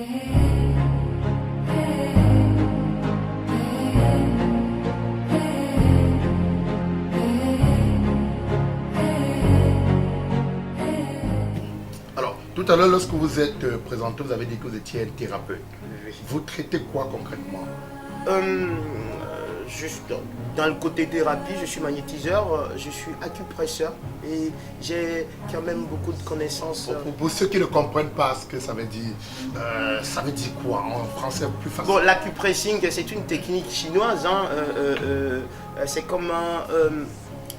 Alors, tout à l'heure, lorsque vous êtes présenté, vous avez dit que vous étiez un thérapeute. Vous traitez quoi concrètement? Juste dans le côté thérapie, je suis magnétiseur, je suis acupresseur et j'ai quand même beaucoup de connaissances. Pour ceux qui ne comprennent pas ce que ça veut dire quoi en français plus facile? Bon, l'acupressing, c'est une technique chinoise, hein, c'est comme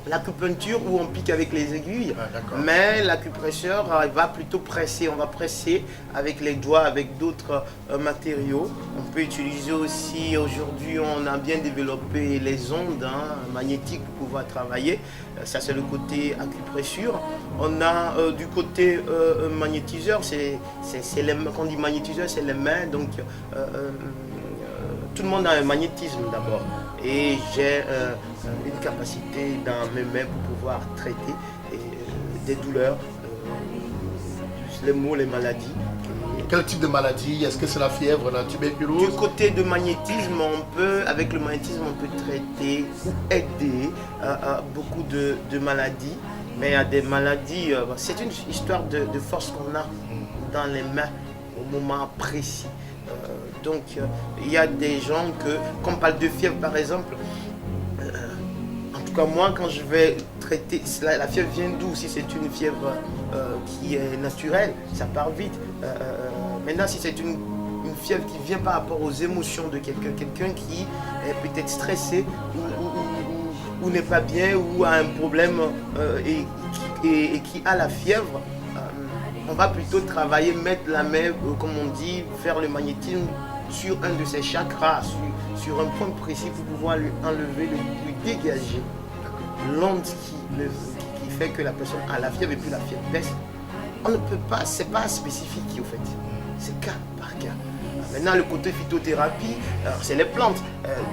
l'acupuncture où on pique avec les aiguilles, mais l'acupresseur va plutôt presser, on va presser avec les doigts, avec d'autres matériaux. On peut utiliser aussi, aujourd'hui on a bien développé les ondes magnétiques pour pouvoir travailler, ça c'est le côté acupressure. On a du côté magnétiseur, quand on dit magnétiseur c'est les mains, donc tout le monde a un magnétisme d'abord. Et j'ai une capacité dans mes mains pour pouvoir traiter des douleurs, les maux, les maladies. Quel type de maladie? Est-ce que c'est la fièvre, la tuberculose? Du côté de magnétisme, avec le magnétisme, on peut traiter ou aider beaucoup de maladies. Mais il y a des maladies, c'est une histoire de force qu'on a dans les mains au moment précis. Donc il y a des gens quand on parle de fièvre par exemple, en tout cas moi quand je vais traiter, la fièvre vient d'où? Si c'est une fièvre qui est naturelle, ça part vite. Maintenant si c'est une fièvre qui vient par rapport aux émotions de quelqu'un qui est peut-être stressé ou n'est pas bien ou a un problème et qui a la fièvre, on va plutôt travailler, mettre la main, comme on dit, faire le magnétisme sur un de ses chakras, sur un point précis pour pouvoir lui enlever, lui dégager l'onde qui fait que la personne a la fièvre et puis la fièvre baisse. On ne peut pas, c'est pas spécifique au fait, c'est cas par cas. Maintenant le côté phytothérapie, c'est les plantes.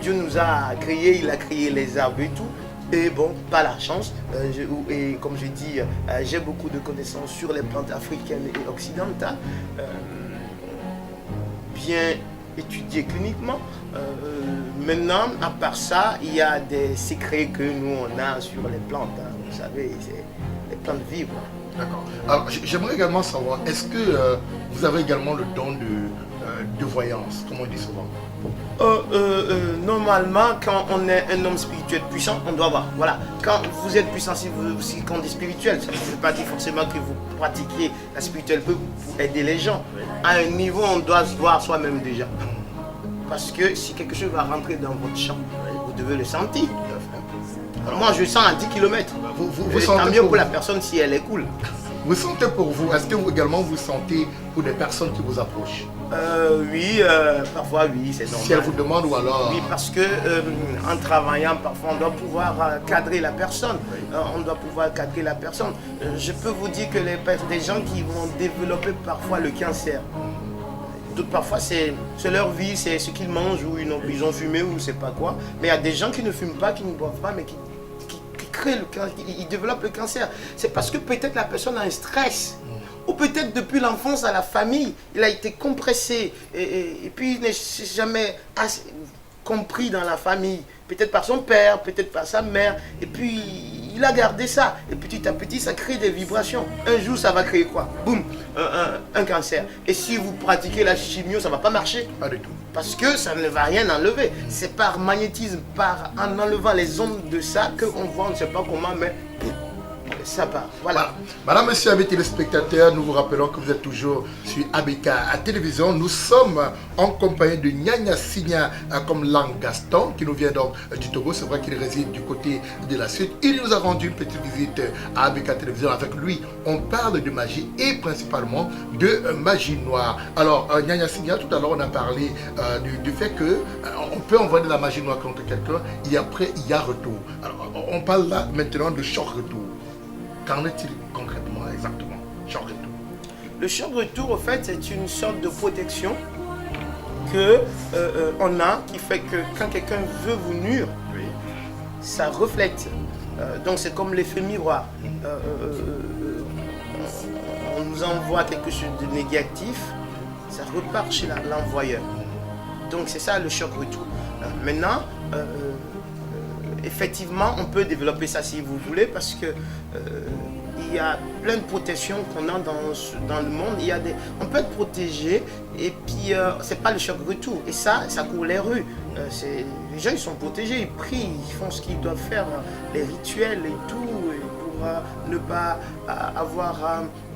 Dieu nous a créés, il a créé les arbres et tout. Et bon, pas la chance, et comme je dis, j'ai beaucoup de connaissances sur les plantes africaines et occidentales, bien étudiées cliniquement. Maintenant, à part ça, il y a des secrets que nous on a sur les plantes, vous savez, c'est les plantes vives. D'accord. Alors, j'aimerais également savoir, est-ce que vous avez également le don de voyance, comme on dit souvent? Normalement, quand on est un homme spirituel puissant, on doit voir. Voilà. Quand vous êtes puissant, si quand on dit spirituel, ça ne veut pas dire forcément que vous pratiquez la spiritualité pour aider les gens. À un niveau, on doit se voir soi-même déjà. Parce que si quelque chose va rentrer dans votre champ, vous devez le sentir. Alors moi, je sens à 10 km. Vous tant sentez mieux pour la personne si elle est cool. Vous sentez pour vous, est-ce que vous également vous sentez pour des personnes qui vous approchent? Oui, parfois oui, c'est normal. Si elles vous demandent ou alors... Oui, parce que en travaillant, parfois on doit pouvoir cadrer la personne. On doit pouvoir cadrer la personne. Je peux vous dire que des gens qui vont développer parfois le cancer, d'autres parfois c'est leur vie, c'est ce qu'ils mangent ou ils ont fumé ou c'est pas quoi. Mais il y a des gens qui ne fument pas, qui ne boivent pas, mais qui créent le cancer, ils développent le cancer. C'est parce que peut-être la personne a un stress. Ou peut-être depuis l'enfance à la famille, il a été compressé et puis il n'est jamais assez compris dans la famille. Peut-être par son père, peut-être par sa mère. Et puis il a gardé ça. Et petit à petit, ça crée des vibrations. Un jour, ça va créer quoi? Boum, un cancer. Et si vous pratiquez la chimio, ça ne va pas marcher. Pas du tout. Parce que ça ne va rien enlever. C'est par magnétisme, en enlevant les ondes de ça qu'on voit, on ne sait pas comment, mais ça part. Voilà. Madame, monsieur, amis téléspectateurs, nous vous rappelons que vous êtes toujours sur ABK à télévision. Nous sommes en compagnie de Nyanya Signa comme Lang Gaston, qui nous vient donc du Togo. C'est vrai qu'il réside du côté de la Suisse. Il nous a rendu une petite visite à ABK télévision. Avec lui, on parle de magie et principalement de magie noire. Alors, Nyanya Signa, tout à l'heure, on a parlé du fait que on peut envoyer de la magie noire contre quelqu'un et après, il y a retour. Alors, on parle là maintenant de choc-retour. Qu'en est-il concrètement, exactement, choc-retour? Le choc-retour, en fait, c'est une sorte de protection que on a, qui fait que quand quelqu'un veut vous nuire, ça reflète. Donc c'est comme l'effet miroir. On nous envoie quelque chose de négatif ça repart chez l'envoyeur. Donc c'est ça le choc retour. Maintenant, effectivement, on peut développer ça si vous voulez, parce que il y a plein de protections qu'on a dans le monde. On peut être protégé et puis c'est pas le choc retour. Et ça court les rues. Les gens ils sont protégés, ils prient, ils font ce qu'ils doivent faire, les rituels et tout, et pour ne pas avoir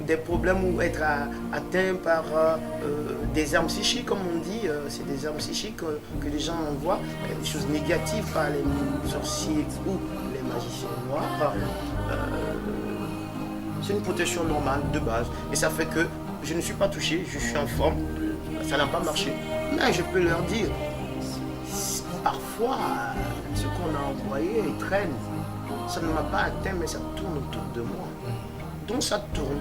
des problèmes ou être atteint par des armes psychiques, comme on dit. C'est des armes psychiques que les gens envoient, des choses négatives par les sorciers ou les magiciens noirs. C'est une protection normale de base et ça fait que je ne suis pas touché, je suis en forme, ça n'a pas marché. Mais je peux leur dire, parfois ce qu'on a envoyé traîne, ça ne m'a pas atteint mais ça tourne autour de moi. Donc ça tourne.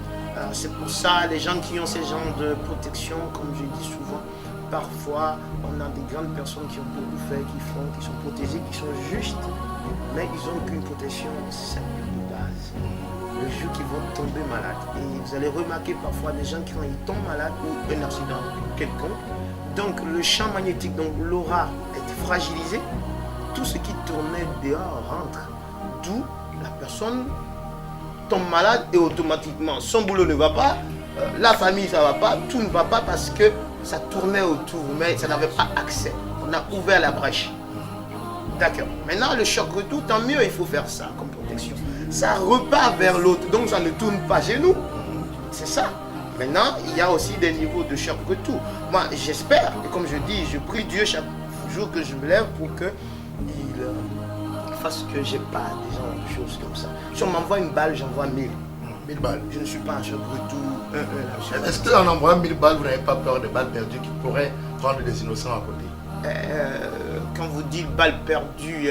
C'est pour ça les gens qui ont ces genres de protection, comme je dis souvent, parfois on a des grandes personnes qui ont beaucoup fait, qui sont protégées, qui sont justes, mais ils n'ont aucune protection simple de base. Le jour qu'ils vont tomber malades. Et vous allez remarquer parfois des gens quand ils tombent malades ou un accident quelconque. Donc le champ magnétique, donc l'aura est fragilisé. Tout ce qui tournait dehors rentre. D'où la personne tombe malade et automatiquement son boulot ne va pas, la famille ça ne va pas, tout ne va pas parce que ça tournait autour, mais ça n'avait pas accès. On a ouvert la brèche. D'accord. Maintenant le choc retour, tant mieux, il faut faire ça comme protection. Ça repart vers l'autre, donc ça ne tourne pas chez nous. C'est ça. Maintenant, il y a aussi des niveaux de choc retour. Moi, j'espère, et comme je dis, je prie Dieu chaque jour que je me lève pour qu'il fasse que j'ai pas des gens de choses comme ça. Si on m'envoie une balle, j'envoie 1000. 1000 balles. Je ne suis pas un choc retour. Est-ce qu'en envoyant 1000 balles, vous n'avez pas peur des balles perdues qui pourraient prendre des innocents à côté? Quand vous dites balle perdue,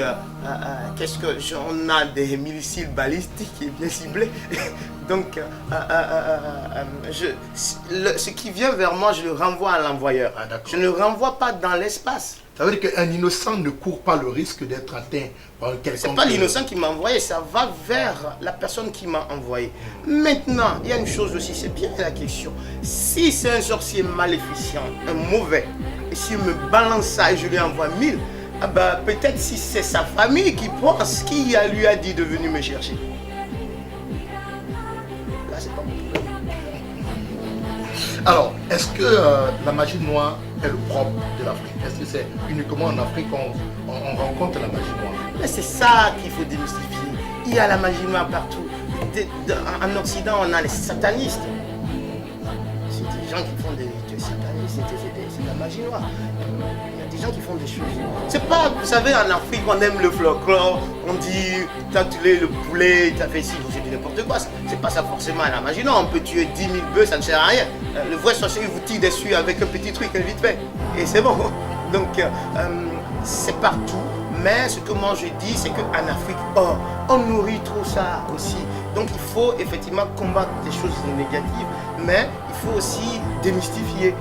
qu'est-ce que on a des missiles balistiques bien ciblés. Donc, ce qui vient vers moi, je le renvoie à l'envoyeur. Je ne le renvoie pas dans l'espace. Ça veut dire qu'un innocent ne court pas le risque d'être atteint par quelqu'un. C'est pas l'innocent qui m'a envoyé, ça va vers la personne qui m'a envoyé. Maintenant, il y a une chose aussi, c'est bien la question. Si c'est un sorcier maléficent, un mauvais, et s'il me balance ça et je lui envoie 1000, ah bah, peut-être si c'est sa famille qui pense, qui lui a dit de venir me chercher. Là, c'est pas mon problème. Alors, est-ce que la magie noire est le propre de l'Afrique? Est-ce que c'est uniquement en Afrique qu'on rencontre la magie noire? Mais c'est ça qu'il faut démystifier. Il y a la magie noire partout. En Occident, on a les satanistes. C'est des gens qui font des satanistes, c'est de la magie noire. Il y a des gens qui font des choses. C'est pas, vous savez, en Afrique, on aime le folklore. On dit, t'as tué le poulet, t'as fait ci, c'est du n'importe quoi. C'est pas ça forcément la magie noire. On peut tuer 10 000 bœufs, ça ne sert à rien. Le vrai sorcier, il vous tire dessus avec un petit truc, vite fait. Et c'est bon. Donc, c'est partout. Mais ce que moi je dis, c'est qu'en Afrique, on nourrit trop ça aussi. Donc il faut effectivement combattre des choses négatives, mais il faut aussi démystifier.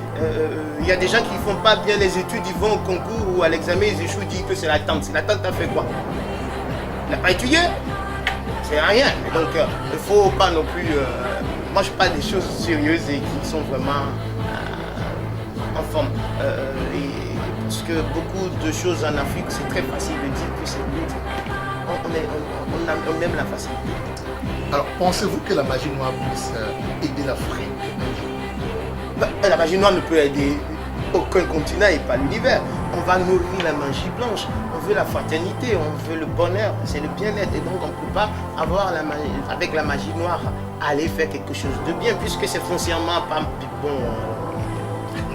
Il y a des gens qui ne font pas bien les études, ils vont au concours ou à l'examen, ils échouent, ils disent que c'est la tante. La tante a fait quoi? Elle n'a pas étudié? C'est rien. Donc il ne faut pas non plus... moi je parle des choses sérieuses et qui sont vraiment en forme. Parce que beaucoup de choses en Afrique, c'est très facile de dire que c'est nul. On aime la facilité. Alors, pensez-vous que la magie noire puisse aider l'Afrique? La magie noire ne peut aider aucun continent et pas l'univers. On va nourrir la magie blanche. On veut la fraternité, on veut le bonheur, c'est le bien-être. Et donc, on ne peut pas avoir avec la magie noire aller faire quelque chose de bien, puisque c'est foncièrement pas bon.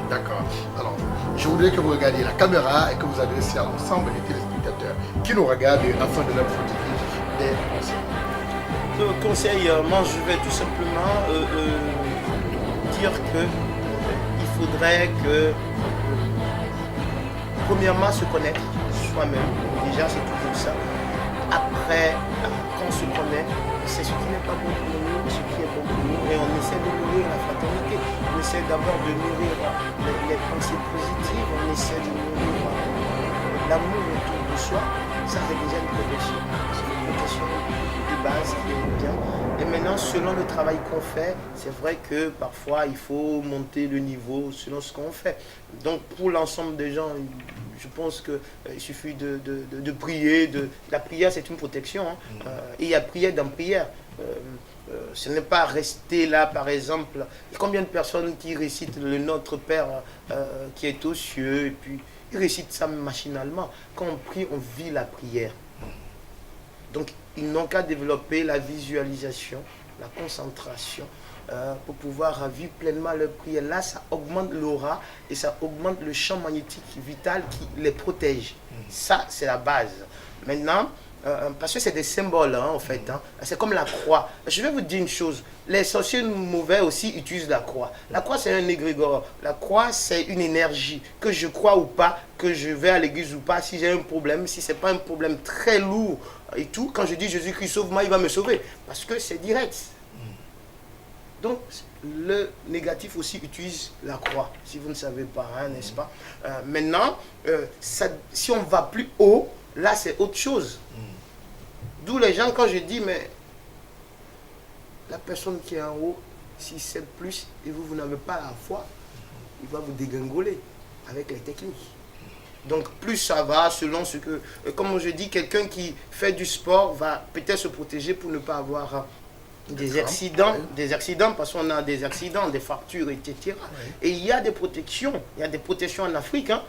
D'accord. Alors, je voudrais que vous regardiez la caméra et que vous adressiez à l'ensemble des téléspectateurs qui nous regardent afin de leur fournir des conseils. Le conseil, moi je vais tout simplement dire qu'il faudrait que, premièrement, se connaître soi-même. Déjà, c'est toujours ça. Après, quand on se connaît, c'est ce qui n'est pas bon pour nous, ce qui est bon pour nous, et on essaie de nourrir la fraternité. On essaie d'abord de nourrir les pensées positives, on essaie de nourrir l'amour autour de soi. Ça, c'est déjà une protection. communication de base qui est bien. Et maintenant, selon le travail qu'on fait, c'est vrai que parfois il faut monter le niveau selon ce qu'on fait. Donc pour l'ensemble des gens, je pense qu'il suffit de prier. La prière, c'est une protection. Hein. Et il y a prière dans prière. Ce n'est pas rester là, par exemple. Combien de personnes qui récitent le Notre Père qui est aux cieux, et puis ils récitent ça machinalement. Quand on prie, on vit la prière. Donc, ils n'ont qu'à développer la visualisation, la concentration, pour pouvoir vivre pleinement leur prière. Là, ça augmente l'aura et ça augmente le champ magnétique vital qui les protège. Ça, c'est la base. Maintenant, parce que c'est des symboles, hein, en fait. Hein. C'est comme la croix. Je vais vous dire une chose. Les sorciers mauvais aussi utilisent la croix. La croix, c'est un égrégore. La croix, c'est une énergie. Que je crois ou pas, que je vais à l'église ou pas, si j'ai un problème, si ce n'est pas un problème très lourd et tout, quand je dis Jésus-Christ sauve-moi, il va me sauver. Parce que c'est direct. Donc, le négatif aussi utilise la croix, si vous ne savez pas, hein, n'est-ce pas? Maintenant, si on va plus haut, là, c'est autre chose. D'où les gens, quand je dis, mais la personne qui est en haut, si c'est plus et vous n'avez pas la foi, il va vous dégringoler avec les techniques. Donc plus ça va, selon ce que, comme je dis, quelqu'un qui fait du sport va peut-être se protéger pour ne pas avoir des accidents, parce qu'on a des accidents, des fractures, etc. Oui. Et il y a des protections, en Afrique. Hein.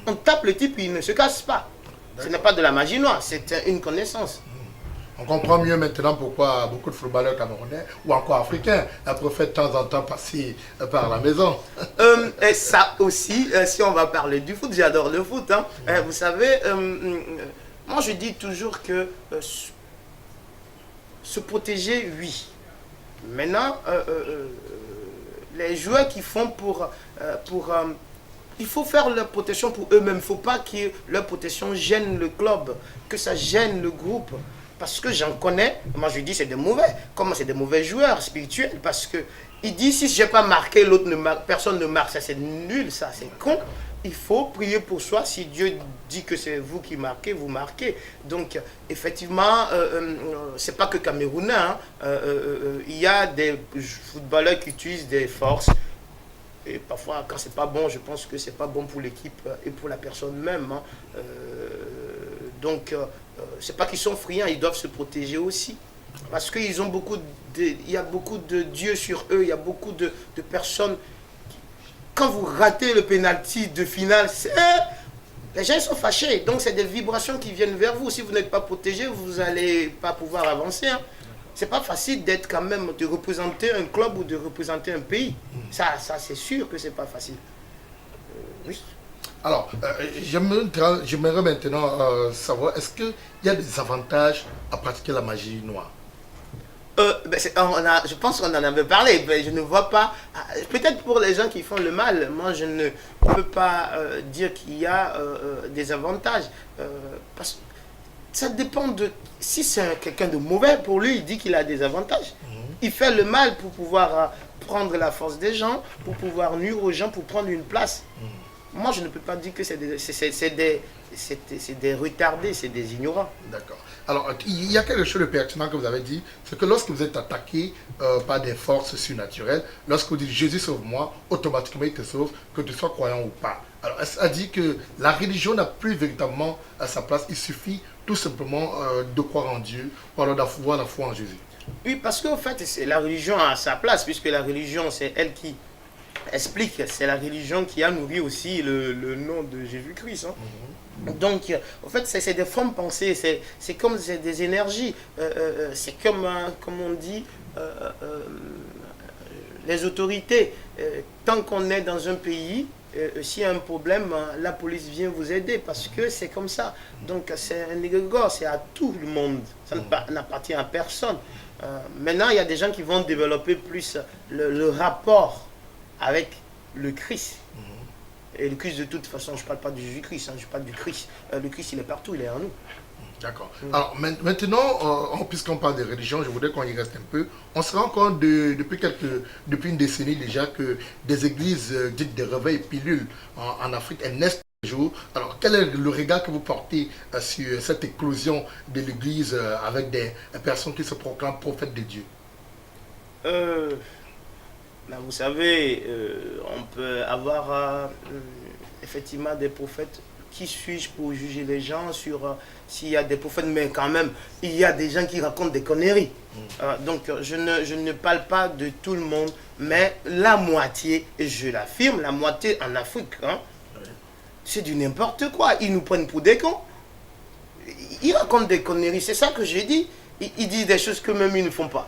On tape le type, il ne se casse pas. Ce n'est pas de la magie noire, c'est une connaissance. On comprend mieux maintenant pourquoi beaucoup de footballeurs camerounais ou encore africains préfèrent de temps en temps passer par la maison. Et ça aussi, si on va parler du foot, j'adore le foot. Hein. Vous savez, moi je dis toujours que se protéger, oui. Maintenant, les joueurs qui font il faut faire leur protection pour eux-mêmes. Il ne faut pas que leur protection gêne le club, que ça gêne le groupe. Parce que j'en connais, moi je dis c'est des mauvais. Comment c'est des mauvais joueurs spirituels? Parce que il dit si je n'ai pas marqué, l'autre ne marque, personne ne marque. Ça c'est nul, ça c'est con. Il faut prier pour soi. Si Dieu dit que c'est vous qui marquez, vous marquez. Donc effectivement, c'est pas que Camerounais. Hein. Il y a des footballeurs qui utilisent des forces. Et parfois, quand c'est pas bon, je pense que c'est pas bon pour l'équipe et pour la personne même. Hein. Donc, c'est pas qu'ils sont friands, ils doivent se protéger aussi. Parce qu'ils ont il y a beaucoup de dieux sur eux, il y a beaucoup de personnes. Quand vous ratez le penalty de finale, les gens sont fâchés. Donc, c'est des vibrations qui viennent vers vous. Si vous n'êtes pas protégé, vous n'allez pas pouvoir avancer. Hein. C'est pas facile d'être quand même, de représenter un club ou de représenter un pays. Ça c'est sûr que c'est pas facile. Oui. Alors, j'aimerais maintenant savoir, est-ce qu'il y a des avantages à pratiquer la magie noire? Je pense qu'on en avait parlé, mais je ne vois pas. Peut-être pour les gens qui font le mal, moi je ne peux pas dire qu'il y a des avantages. Parce que ça dépend de... Si c'est quelqu'un de mauvais, pour lui, il dit qu'il a des avantages. Il fait le mal pour pouvoir prendre la force des gens, pour pouvoir nuire aux gens, pour prendre une place. Moi, je ne peux pas dire que c'est des retardés, c'est des ignorants. D'accord. Alors, il y a quelque chose de pertinent que vous avez dit, c'est que lorsque vous êtes attaqué par des forces surnaturelles, lorsque vous dites Jésus sauve-moi, automatiquement il te sauve, que tu sois croyant ou pas. Alors, ça dit que la religion n'a plus véritablement sa place, il suffit tout simplement de croire en Dieu ou alors d'avoir la foi en Jésus. Oui, parce qu'en fait, la religion a sa place, puisque la religion, c'est elle qui explique, c'est la religion qui a nourri aussi le nom de Jésus-Christ. Hein. Donc, en fait, c'est des formes pensées, c'est comme des énergies, c'est comme on dit, les autorités, tant qu'on est dans un pays, s'il y a un problème, la police vient vous aider parce que c'est comme ça. Donc c'est un égrégore, c'est à tout le monde, ça n'appartient à personne. Maintenant, il y a des gens qui vont développer plus le rapport avec le Christ. Et le Christ, de toute façon, je ne parle pas de Jésus-Christ, hein, je parle du Christ. Le Christ, il est partout, il est en nous. D'accord. Alors maintenant, puisqu'on parle de religion, je voudrais qu'on y reste un peu. On se rend compte depuis une décennie déjà que des églises dites de réveil pilules en Afrique, elles naissent jour. Alors, quel est le regard que vous portez sur cette éclosion de l'Église avec des personnes qui se proclament prophètes de Dieu? Euh, Vous savez, on peut avoir effectivement des prophètes. Qui suis-je pour juger les gens sur s'il y a des prophètes, mais quand même, il y a des gens qui racontent des conneries. Donc, je ne parle pas de tout le monde, mais la moitié, et je l'affirme, la moitié en Afrique, hein, c'est du n'importe quoi. Ils nous prennent pour des cons. Ils racontent des conneries, c'est ça que j'ai dit. Ils disent des choses que même ils ne font pas.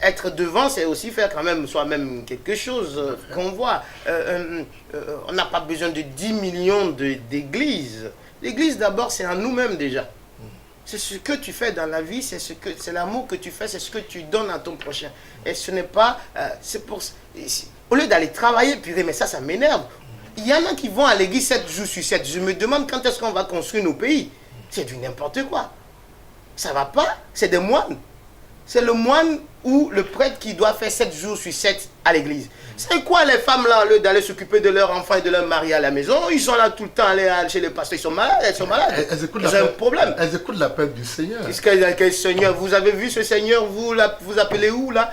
Être devant, c'est aussi faire quand même soi-même quelque chose qu'on voit. On n'a pas besoin de 10 millions d'églises. L'église, d'abord, c'est en nous-mêmes déjà. C'est ce que tu fais dans la vie, c'est l'amour que tu fais, c'est ce que tu donnes à ton prochain. Et ce n'est pas... au lieu d'aller travailler, purée, mais ça m'énerve. Il y en a qui vont à l'église 7 jours sur 7. Je me demande quand est-ce qu'on va construire nos pays. C'est du n'importe quoi. Ça va pas, c'est des moines. C'est le moine ou le prêtre qui doit faire 7 jours sur 7 à l'église. C'est quoi les femmes là, au lieu d'aller s'occuper de leurs enfants et de leur mari à la maison, ils sont là tout le temps, aller chez les pasteurs, ils sont malades, elles sont malades. Ils ont un problème. Elles écoutent l'appel du Seigneur. Quel Seigneur? Vous avez vu ce Seigneur, vous appelez où là?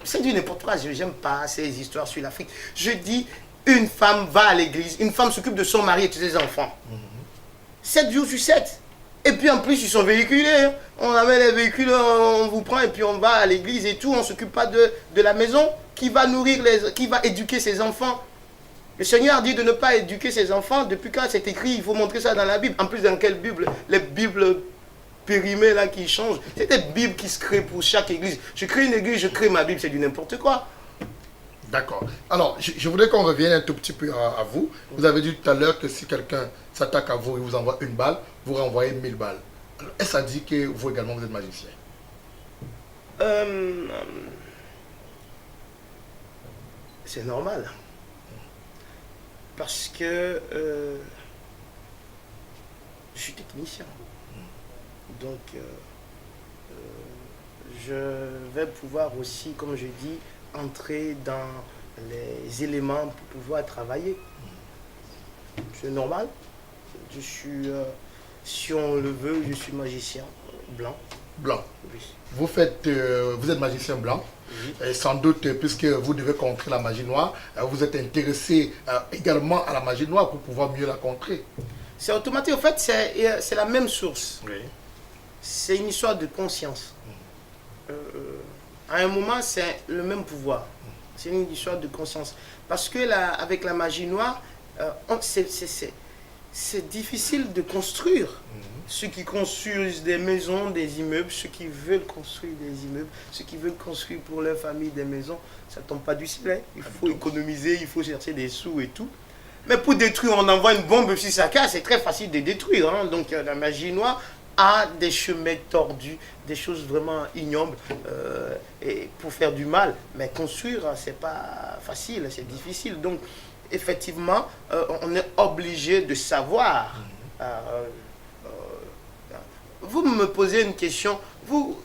C'est du n'importe quoi, je n'aime pas ces histoires sur l'Afrique. Je dis, une femme va à l'église, une femme s'occupe de son mari et de ses enfants. 7 jours sur 7. Et puis en plus, ils sont véhiculés. Hein. On amène les véhicules, on vous prend et puis on va à l'église et tout. On ne s'occupe pas de la maison. Qui va nourrir, qui va éduquer ses enfants? Le Seigneur dit de ne pas éduquer ses enfants. Depuis quand c'est écrit? Il faut montrer ça dans la Bible. En plus, dans quelle Bible? Les Bibles périmées là qui changent. C'est des Bibles qui se créent pour chaque église. Je crée une église, je crée ma Bible. C'est du n'importe quoi. D'accord. Alors, je voudrais qu'on revienne un tout petit peu à vous. Vous avez dit tout à l'heure que si quelqu'un s'attaque à vous et vous envoie une balle, vous renvoyez 1000 balles. Est-ce que ça dit que vous également vous êtes magicien? C'est normal. Parce que je suis technicien. Donc, je vais pouvoir aussi, comme je dis, entrer dans les éléments pour pouvoir travailler. C'est normal. Je suis, si on le veut, je suis magicien blanc. Blanc. Oui. Vous êtes magicien blanc. Oui. Et sans doute, puisque vous devez contrer la magie noire, vous êtes intéressé également à la magie noire pour pouvoir mieux la contrer. C'est automatique. En fait, c'est la même source. Oui. C'est une histoire de conscience. À un moment, c'est le même pouvoir. C'est une histoire de conscience. Parce que avec la magie noire, c'est difficile de construire. Ceux qui construisent des maisons, des immeubles, ceux qui veulent construire des immeubles, ceux qui veulent construire pour leur famille des maisons, ça ne tombe pas du ciel. Il faut économiser, il faut chercher des sous et tout. Mais pour détruire, on envoie une bombe sur sa case, c'est très facile de détruire. Hein. Donc la magie noire a des chemins tordus, des choses vraiment ignobles et pour faire du mal. Mais construire, c'est pas facile, c'est difficile. Donc effectivement, on est obligé de savoir. Vous me posez une question.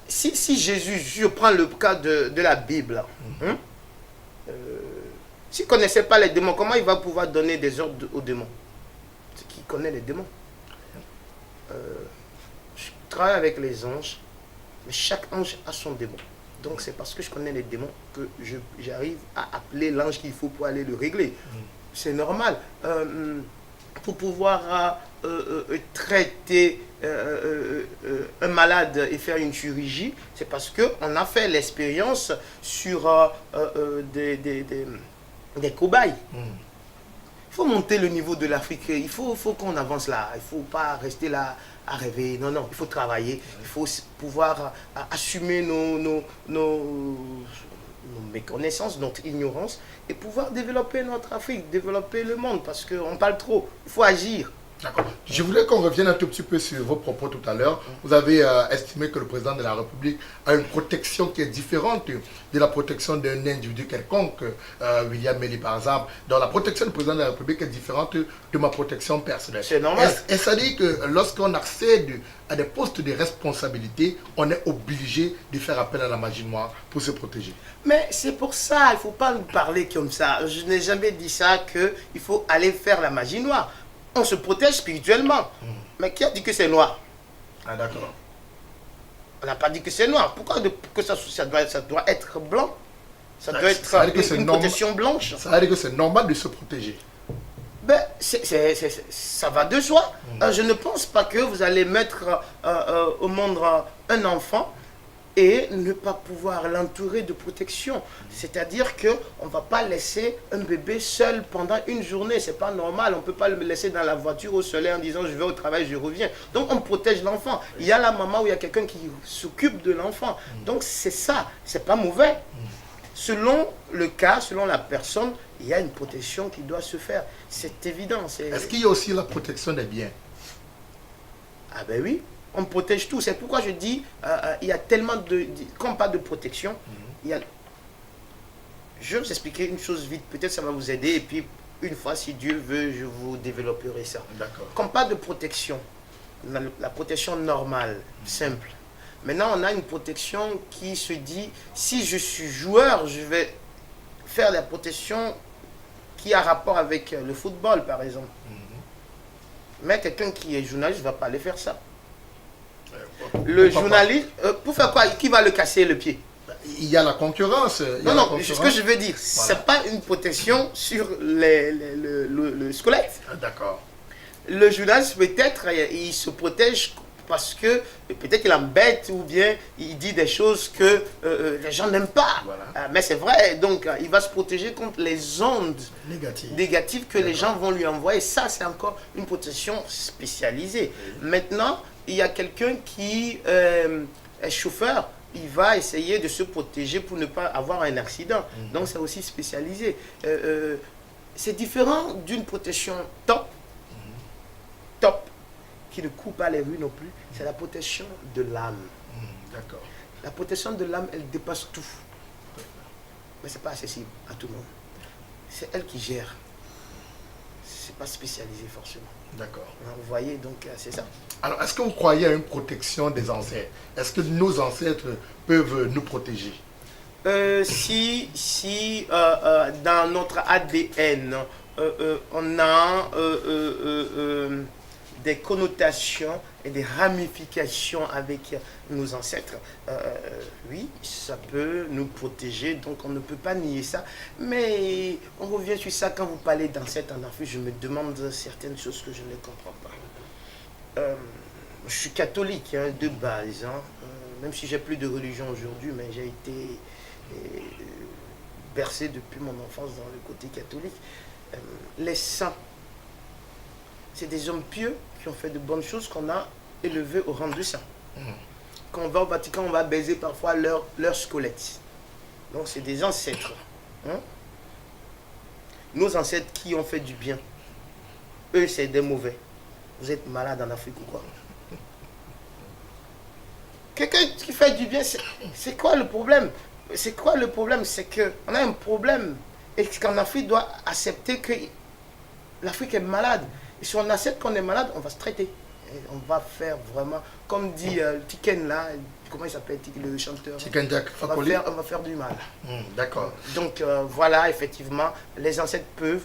Si Jésus, je prends le cas de la Bible, s'il ne connaissait pas les démons, comment il va pouvoir donner des ordres aux démons? C'est qui connaît les démons. Je travaille avec les anges, mais chaque ange a son démon. Donc c'est parce que je connais les démons que j'arrive à appeler l'ange qu'il faut pour aller le régler. C'est normal. Pour pouvoir traiter un malade et faire une chirurgie, c'est parce qu'on a fait l'expérience sur des cobayes. Il faut monter le niveau de l'Afrique. Il faut qu'on avance là. Il ne faut pas rester là à rêver. Non, il faut travailler. Il faut pouvoir assumer nos méconnaissances, notre ignorance et pouvoir développer notre Afrique, développer le monde parce qu'on parle trop. Il faut agir. D'accord. Je voulais qu'on revienne un tout petit peu sur vos propos tout à l'heure. Vous avez estimé que le président de la République a une protection qui est différente de la protection d'un individu quelconque, William Meli par exemple. Donc la protection du président de la République est différente de ma protection personnelle. C'est normal. Et ça dit que lorsqu'on accède à des postes de responsabilité, on est obligé de faire appel à la magie noire pour se protéger. Mais c'est pour ça, il ne faut pas nous parler comme ça. Je n'ai jamais dit ça, qu'il faut aller faire la magie noire. On se protège spirituellement. Mais qui a dit que c'est noir? Ah d'accord. On n'a pas dit que c'est noir. Pourquoi que ça doit être blanc? Ça doit être une protection blanche. Ça veut dire que c'est normal de se protéger. Ben, ça va de soi. Je ne pense pas que vous allez mettre au monde un enfant et ne pas pouvoir l'entourer de protection. C'est-à-dire qu'on ne va pas laisser un bébé seul pendant une journée. Ce n'est pas normal. On ne peut pas le laisser dans la voiture au soleil en disant je vais au travail, je reviens. Donc on protège l'enfant. Il y a la maman ou il y a quelqu'un qui s'occupe de l'enfant. Donc c'est ça. Ce n'est pas mauvais. Selon le cas, selon la personne, il y a une protection qui doit se faire. C'est évident. Est-ce qu'il y a aussi la protection des biens? Ah ben oui. On protège tout. C'est pourquoi je dis, il y a tellement comme pas de protection, il y a... Je vais vous expliquer une chose vite, peut-être ça va vous aider, et puis une fois, si Dieu veut, je vous développerai ça. D'accord. Comme pas de protection, la protection normale, simple. Maintenant, on a une protection qui se dit, si je suis joueur, je vais faire la protection qui a rapport avec le football, par exemple. Mais quelqu'un qui est journaliste ne va pas aller faire ça. Le journaliste, pour faire quoi? Qui va le casser le pied? Il y a la concurrence. Non, ce que je veux dire, voilà. C'est pas une protection sur le squelette. Ah, d'accord. Le journaliste, peut-être, il se protège parce que peut-être qu'il embête ou bien il dit des choses que les gens n'aiment pas. Voilà. Mais c'est vrai, donc il va se protéger contre les ondes négatives que les gens vont lui envoyer. Ça, c'est encore une protection spécialisée. Oui. Maintenant, il y a quelqu'un qui est chauffeur, il va essayer de se protéger pour ne pas avoir un accident. Donc c'est aussi spécialisé. C'est différent d'une protection top, qui ne coupe pas les rues non plus. C'est la protection de l'âme. D'accord. La protection de l'âme, elle dépasse tout. Mais ce n'est pas accessible à tout le monde. C'est elle qui gère. Ce n'est pas spécialisé forcément. D'accord. Vous voyez, donc c'est ça. Alors, est-ce que vous croyez à une protection des ancêtres? Est-ce que nos ancêtres peuvent nous protéger? Si dans notre ADN, on a des connotations et des ramifications avec nos ancêtres, oui, ça peut nous protéger, donc on ne peut pas nier ça. Mais on revient sur ça quand vous parlez d'ancêtres en Afrique, je me demande certaines choses que je ne comprends pas. Je suis catholique de base, même si j'ai plus de religion aujourd'hui, mais j'ai été bercé depuis mon enfance dans le côté catholique. Les saints, c'est des hommes pieux qui ont fait de bonnes choses qu'on a élevés au rang de saints. Quand on va au Vatican, on va baiser parfois leur squelette. Donc c'est des ancêtres. Nos ancêtres qui ont fait du bien, eux c'est des mauvais. Vous êtes malade en Afrique ou quoi? Quelqu'un qui fait du bien, c'est quoi le problème? C'est quoi le problème? C'est qu'on a un problème et qu'en Afrique doit accepter que l'Afrique est malade. Et si on accepte qu'on est malade, on va se traiter. Et on va faire vraiment, comme dit Tiken là, comment il s'appelle le chanteur? Tiken Jack Fakoly. On va faire du mal. D'accord. Donc voilà, effectivement, les ancêtres peuvent.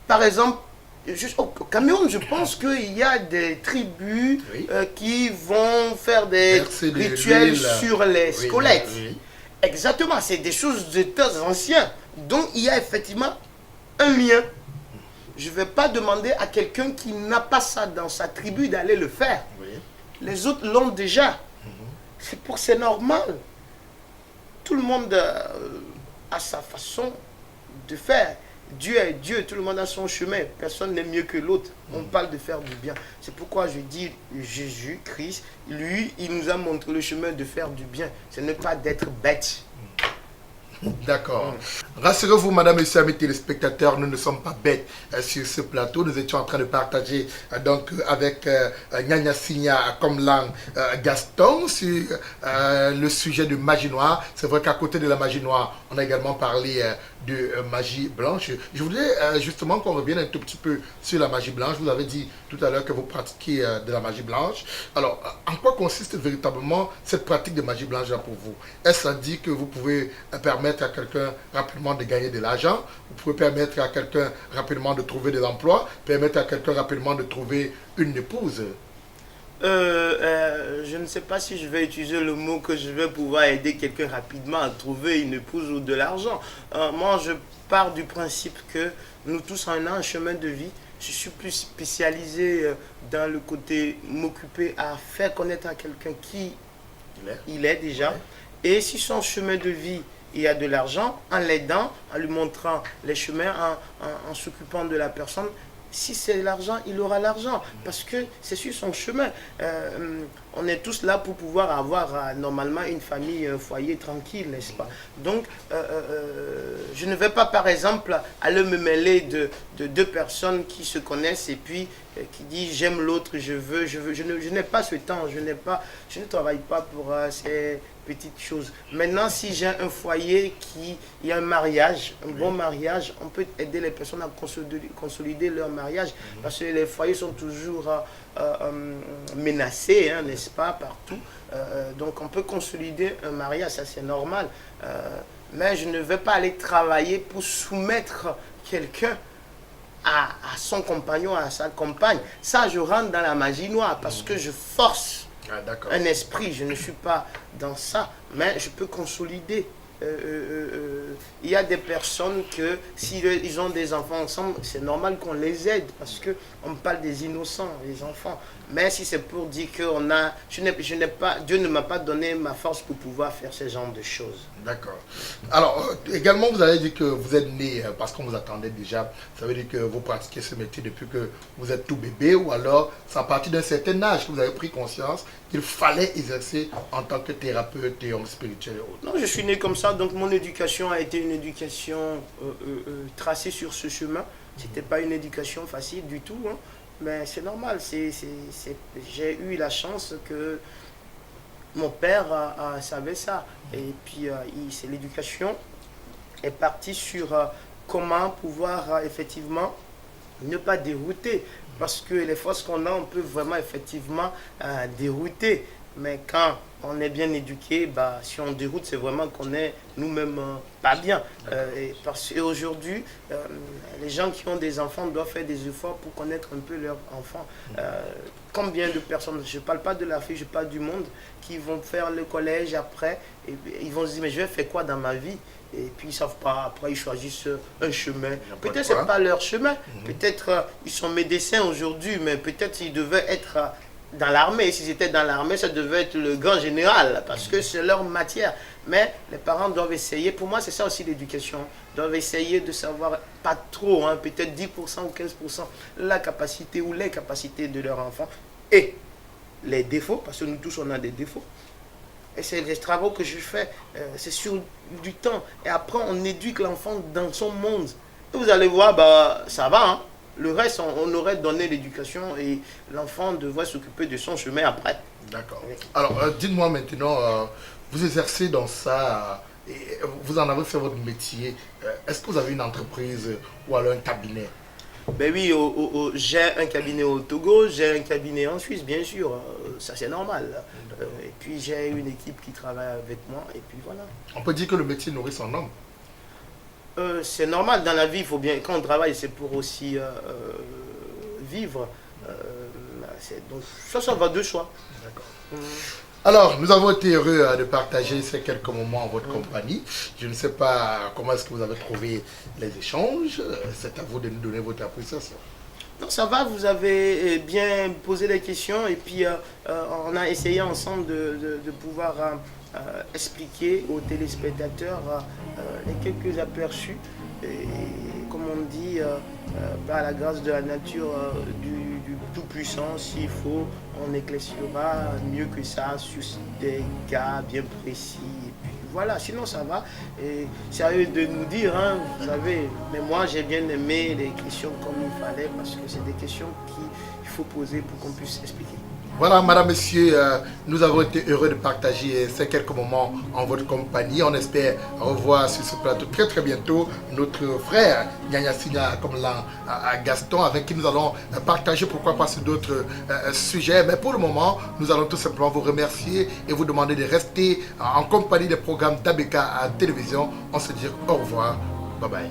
Par exemple, juste au Cameroun, je pense qu'il y a des tribus qui vont faire des rituels sur les squelettes. Exactement, c'est des choses de temps anciens. Donc il y a effectivement un lien. Je ne vais pas demander à quelqu'un qui n'a pas ça dans sa tribu d'aller le faire. Les autres l'ont déjà. C'est normal. Tout le monde a sa façon de faire. Dieu est Dieu, tout le monde a son chemin. Personne n'est mieux que l'autre. On parle de faire du bien. C'est pourquoi je dis Jésus, Christ, lui, il nous a montré le chemin de faire du bien. Ce n'est pas d'être bête. D'accord. Rassurez-vous, madame, messieurs, amis téléspectateurs, nous ne sommes pas bêtes sur ce plateau. Nous étions en train de partager avec Nyanya Signa comme langue Gaston sur le sujet de magie noire. C'est vrai qu'à côté de la magie noire, on a également parlé de magie blanche. Je voudrais justement qu'on revienne un tout petit peu sur la magie blanche. Vous avez dit tout à l'heure que vous pratiquez de la magie blanche. Alors, en quoi consiste véritablement cette pratique de magie blanche là pour vous? Est-ce à dire que vous pouvez permettre à quelqu'un rapidement de gagner de l'argent? Vous pouvez permettre à quelqu'un rapidement de trouver des emplois? Permettre à quelqu'un rapidement de trouver une épouse? Je ne sais pas si je vais utiliser le mot que je vais pouvoir aider quelqu'un rapidement à trouver une épouse ou de l'argent. Moi, je pars du principe que nous tous, on a un chemin de vie. Je suis plus spécialisé dans le côté m'occuper à faire connaître à quelqu'un qui il est déjà. Ouais. Et si son chemin de vie, il y a de l'argent, en l'aidant, en lui montrant les chemins, en s'occupant de la personne, si c'est l'argent, il aura l'argent, parce que c'est sur son chemin. On est tous là pour pouvoir avoir normalement une famille, un foyer tranquille, n'est-ce pas? Donc, je ne vais pas, par exemple, aller me mêler de deux personnes qui se connaissent et puis qui disent j'aime l'autre, je veux. Je n'ai pas ce temps, je ne travaille pas pour ces petites choses. Maintenant, si j'ai un foyer il y a un mariage, un bon mariage, on peut aider les personnes à consolider leur mariage, parce que les foyers sont toujours menacés, hein, n'est-ce pas, partout. Donc on peut consolider un mariage, ça c'est normal. Mais je ne vais pas aller travailler pour soumettre quelqu'un à son compagnon, à sa compagne. Ça, je rentre dans la magie noire parce que je force un esprit. Je ne suis pas dans ça, mais je peux consolider. Il y a des personnes que s'ils ont des enfants ensemble, c'est normal qu'on les aide parce qu'on parle des innocents, les enfants. Mais si c'est pour dire que Dieu ne m'a pas donné ma force pour pouvoir faire ce genre de choses. D'accord. Alors, également, vous avez dit que vous êtes né parce qu'on vous attendait déjà. Ça veut dire que vous pratiquez ce métier depuis que vous êtes tout bébé, ou alors c'est à partir d'un certain âge que vous avez pris conscience qu'il fallait exercer en tant que thérapeute et homme spirituel et autres? Non, je suis né comme ça, donc mon éducation a été une éducation tracée sur ce chemin. C'était pas une éducation facile du tout, hein. Mais c'est normal. J'ai eu la chance que mon père savait ça. Et puis, c'est l'éducation est partie sur comment pouvoir effectivement ne pas dérouter. Parce que les forces qu'on a, on peut vraiment effectivement dérouter. Mais quand on est bien éduqué, bah, si on déroute, c'est vraiment qu'on est nous-mêmes pas bien. Parce qu'aujourd'hui, les gens qui ont des enfants doivent faire des efforts pour connaître un peu leurs enfants. Combien de personnes, je ne parle pas de la fille, je parle du monde, qui vont faire le collège après, et ils vont se dire, mais je vais faire quoi dans ma vie? Et puis ils ne savent pas, après ils choisissent un chemin. Peut-être ce n'est pas leur chemin, peut-être ils sont médecins aujourd'hui, mais peut-être ils devaient être dans l'armée. Si c'était dans l'armée, ça devait être le grand général, parce que c'est leur matière. Mais les parents doivent essayer, pour moi c'est ça aussi l'éducation, doivent essayer de savoir, pas trop, hein, peut-être 10% ou 15%, la capacité ou les capacités de leur enfant, et les défauts, parce que nous tous on a des défauts. Et c'est les travaux que je fais, c'est sur du temps. Et après on éduque l'enfant dans son monde. Et vous allez voir, bah, ça va, hein. Le reste, on aurait donné l'éducation et l'enfant devrait s'occuper de son chemin après. D'accord. Alors, dites-moi maintenant, vous exercez dans ça, et vous en avez fait votre métier. Est-ce que vous avez une entreprise ou alors un cabinet? Ben oui, j'ai un cabinet au Togo, j'ai un cabinet en Suisse, bien sûr. Ça, c'est normal. Et puis, j'ai une équipe qui travaille avec moi. Et puis, voilà. On peut dire que le métier nourrit son homme. C'est normal, dans la vie, il faut bien, quand on travaille, c'est pour aussi vivre. Donc ça va de choix. D'accord. Alors, nous avons été heureux de partager ces quelques moments en votre compagnie. Je ne sais pas comment est-ce que vous avez trouvé les échanges. C'est à vous de nous donner votre appréciation. Non, ça va, vous avez bien posé des questions et puis on a essayé ensemble de pouvoir expliquer aux téléspectateurs les quelques aperçus. Et comme on dit, par la grâce de la nature du Tout-Puissant, s'il faut, on éclaircira mieux que ça sur des cas bien précis. Et puis, voilà, sinon ça va. Et c'est à eux de nous dire, hein, vous savez. Mais moi, j'ai bien aimé les questions comme il fallait parce que c'est des questions qu'il faut poser pour qu'on puisse expliquer. Voilà, madame, monsieur, nous avons été heureux de partager ces quelques moments en votre compagnie. On espère revoir sur ce plateau très très bientôt notre frère Nyanya Signa comme là à Gaston, avec qui nous allons partager pourquoi pas sur d'autres sujets. Mais pour le moment, nous allons tout simplement vous remercier et vous demander de rester en compagnie des programmes d'ABK à télévision. On se dit au revoir. Bye bye.